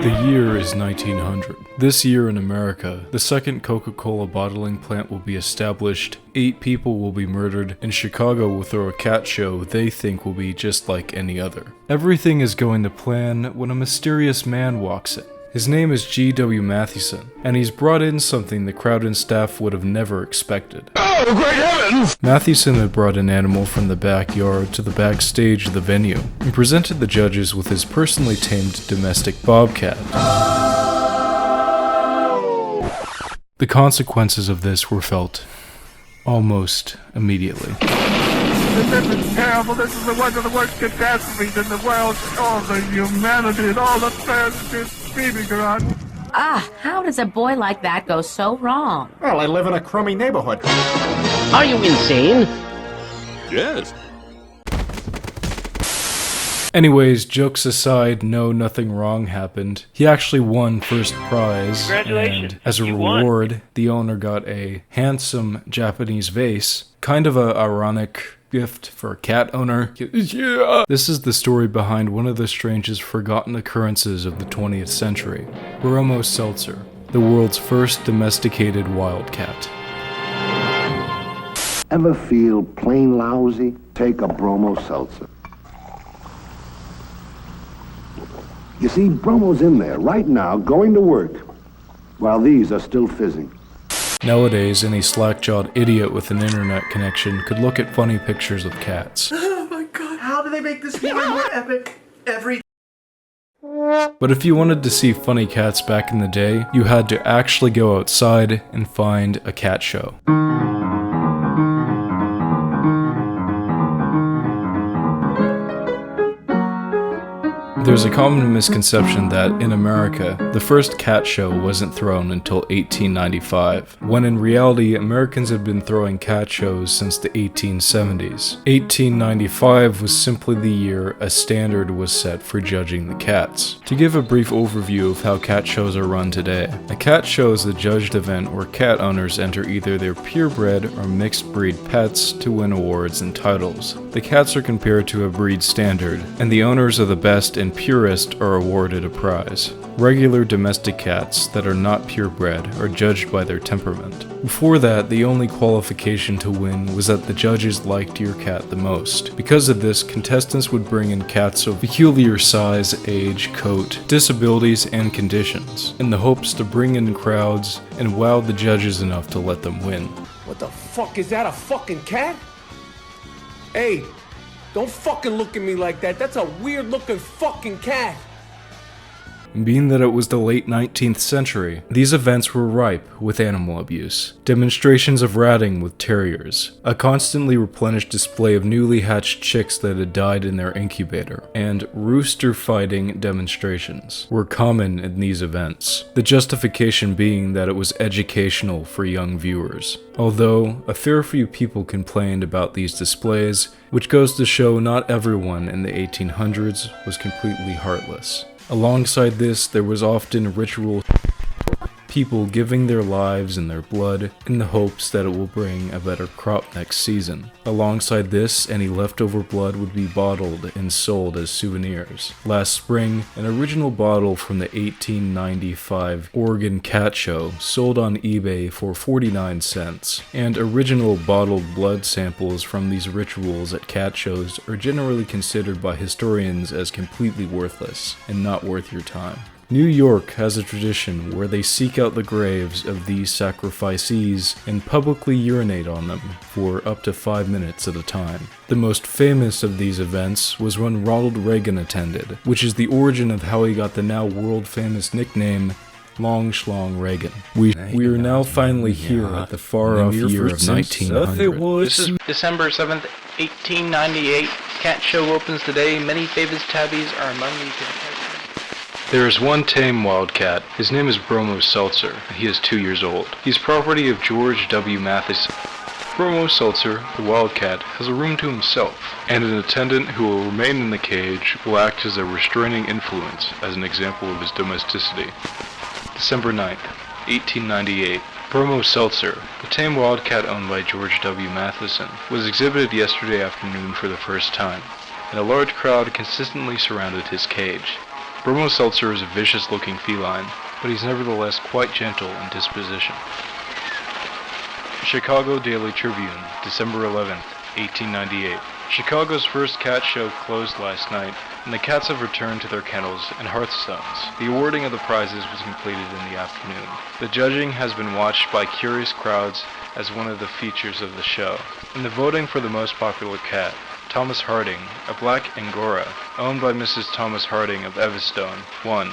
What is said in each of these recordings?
The year is 1900. This year in America, the second Coca-Cola bottling plant will be established, 8 people will be murdered, and Chicago will throw a cat show they think will be just like any other. Everything is going to plan when a mysterious man walks in. His name is G.W. Matheson, and he's brought in something the crowd and staff would have never expected. Oh, great heavens! Matheson had brought an animal from the backyard to the backstage of the venue, and presented the judges with his personally tamed domestic bobcat. The consequences of this were felt almost immediately. This is terrible. This is one of the worst catastrophes in the world. All the humanity and all the tragedy screaming around. How does a boy like that go so wrong? Well, I live in a crummy neighborhood. Are you insane? Yes. Anyways, jokes aside, no, nothing wrong happened. He actually won first prize. Congratulations. And as a You reward, won. the owner got a handsome Japanese vase. Kind of a ironic gift for a cat owner. Yeah. This is the story behind one of the strangest forgotten occurrences of the 20th century. Bromo Seltzer, the world's first domesticated wildcat. Ever feel plain lousy? Take a bromo seltzer. You see, bromo's in there right now, going to work, while these are still fizzing. Nowadays, any slack-jawed idiot with an internet connection could look at funny pictures of cats. Oh my god, how do they make this more and more epic every... But if you wanted to see funny cats back in the day, you had to actually go outside and find a cat show. There's a common misconception that, in America, the first cat show wasn't thrown until 1895, when in reality Americans had been throwing cat shows since the 1870s. 1895 was simply the year a standard was set for judging the cats. To give a brief overview of how cat shows are run today, a cat show is a judged event where cat owners enter either their purebred or mixed breed pets to win awards and titles. The cats are compared to a breed standard, and the owners of the best and purest are awarded a prize. Regular domestic cats that are not purebred are judged by their temperament. Before that, the only qualification to win was that the judges liked your cat the most. Because of this, contestants would bring in cats of peculiar size, age, coat, disabilities, and conditions, in the hopes to bring in crowds and wow the judges enough to let them win. What the fuck, is that a fucking cat? Hey, don't fucking look at me like that. That's a weird looking fucking cat. Being that it was the late 19th century, these events were ripe with animal abuse. Demonstrations of ratting with terriers, a constantly replenished display of newly hatched chicks that had died in their incubator, and rooster fighting demonstrations were common in these events, the justification being that it was educational for young viewers. Although, a fair few people complained about these displays, which goes to show not everyone in the 1800s was completely heartless. Alongside this, there was often ritual people giving their lives and their blood in the hopes that it will bring a better crop next season. Alongside this, any leftover blood would be bottled and sold as souvenirs. Last spring, an original bottle from the 1895 Oregon Cat Show sold on eBay for 49 cents, and original bottled blood samples from these rituals at cat shows are generally considered by historians as completely worthless and not worth your time. New York has a tradition where they seek out the graves of these sacrificees and publicly urinate on them for up to 5 minutes at a time. The most famous of these events was when Ronald Reagan attended, which is the origin of how he got the now world-famous nickname Long Schlong Reagan. We are now finally here at the far-off year of 1900. This is December 7th, 1898. Cat show opens today. Many famous tabbies are among the contestants. There is one tame wildcat. His name is Bromo Seltzer. He is 2 years old. He's property of George W. Matheson. Bromo Seltzer, the wildcat, has a room to himself, and an attendant who will remain in the cage will act as a restraining influence as an example of his domesticity. December 9th, 1898. Bromo Seltzer, the tame wildcat owned by George W. Matheson, was exhibited yesterday afternoon for the first time, and a large crowd consistently surrounded his cage. Bromo Seltzer is a vicious-looking feline, but he's nevertheless quite gentle in disposition. Chicago Daily Tribune, December 11th, 1898. Chicago's first cat show closed last night, and the cats have returned to their kennels and hearthstones. The awarding of the prizes was completed in the afternoon. The judging has been watched by curious crowds as one of the features of the show. In the voting for the most popular cat, Thomas Harding, a black Angora, owned by Mrs. Thomas Harding of Evestone, won,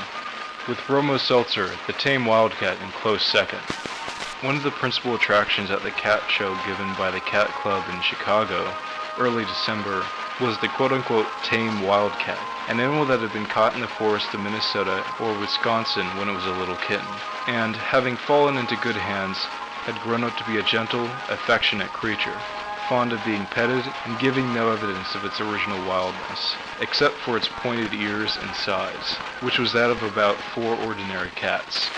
with Bromo Seltzer, the tame wildcat, in close second. One of the principal attractions at the cat show given by the Cat Club in Chicago, early December, was the quote-unquote tame wildcat, an animal that had been caught in the forest of Minnesota or Wisconsin when it was a little kitten, and, having fallen into good hands, had grown up to be a gentle, affectionate creature, fond of being petted and giving no evidence of its original wildness, except for its pointed ears and size, which was that of about 4 ordinary cats.